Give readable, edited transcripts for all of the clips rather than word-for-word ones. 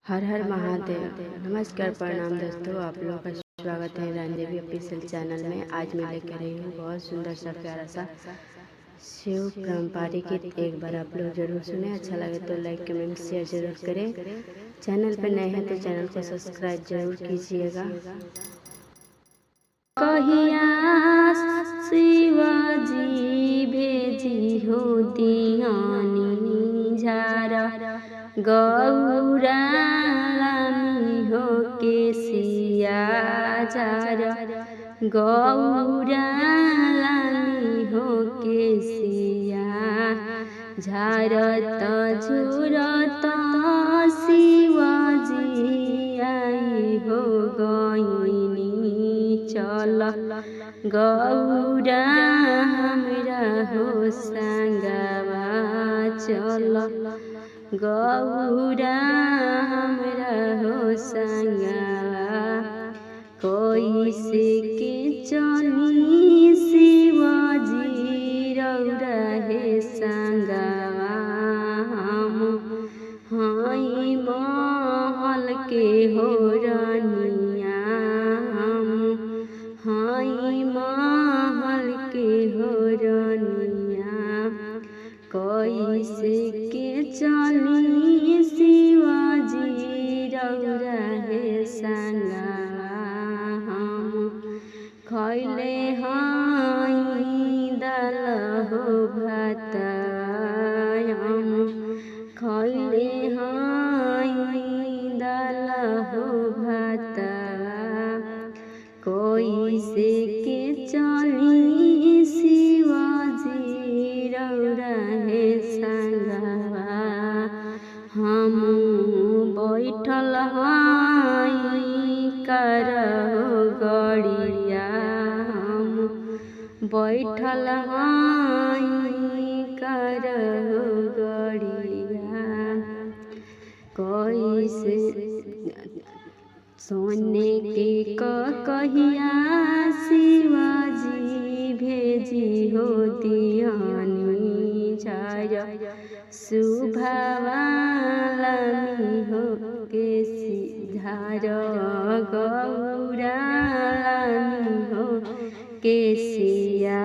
हर हर महादेव। नमस्कार, प्रणाम दोस्तों, आप लोगों का स्वागत है रानदेवी ऑफिशियल चैनल में। आज मैं लेकर आई हूँ बहुत सुंदर सा प्यारा सा शिव पारंपरिक गीत। एक बार आप लोग जरूर सुने, अच्छा लगे तो लाइक कमेंट शेयर जरूर करें। चैनल पर नए हैं तो चैनल को सब्सक्राइब जरूर कीजिएगा। कहिया शिवाजी भेजी हो दियानी झारा, गौरा लामी हो के सिया झारा, गौरा लामी हो के सिया झारत झुरत शिवाजी आई हो गईनी चल, गौरा हमरा हो संगवा चल, गौरा हमरा हो संगवा। कोई से के चली शिवाजी रौरा हे संगवा, हम हाई महल के हो रानिया, हाई महल के हो रानिया। कैसे के चली शिवाजी रौरा हे संगवा, हम खैले हाई दाल हो भात, हम खैले हाई दाल हो भात। कैसे के चली शिवाजी रौरा हे संगवा, हम बैठल हाई करहो गड़िया, हम बैठल हाई करहो गड़िया। कैसे सोने के कहिया शिवाजी भेजी हो दियानी झारा, शुभवा लामी हो के झारा, गौरा लामी हो के सिया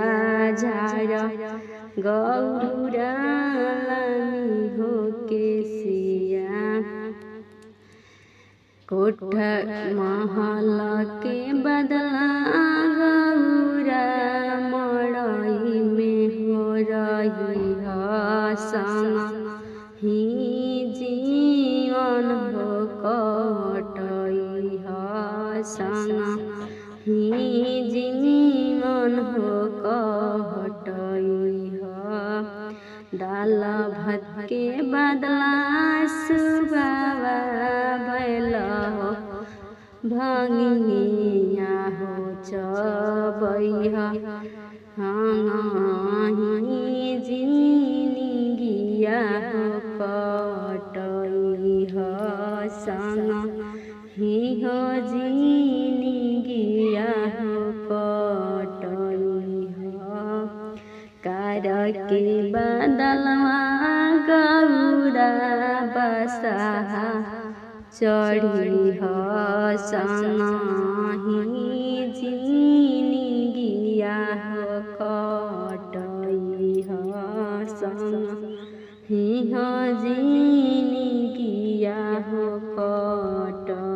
झारा, गौरा लामी हो के सिया। कोठ महल के बदला गौरा मड़ई में हो रही संग, ही जीवन हो कटई संग, ही जीवन हो कटई। दाल भात के बदला सुबावा भैल हो भंगिया हो चबैहा, ही जिंदगिया हो कटई संग, ही हो जिंदगिया हो कटई। कार के बदलवा गौरा बसहा चढ़ी संग, ही जिंदगिया हो कटई संग, ही हो जिंदगिया हो कटई।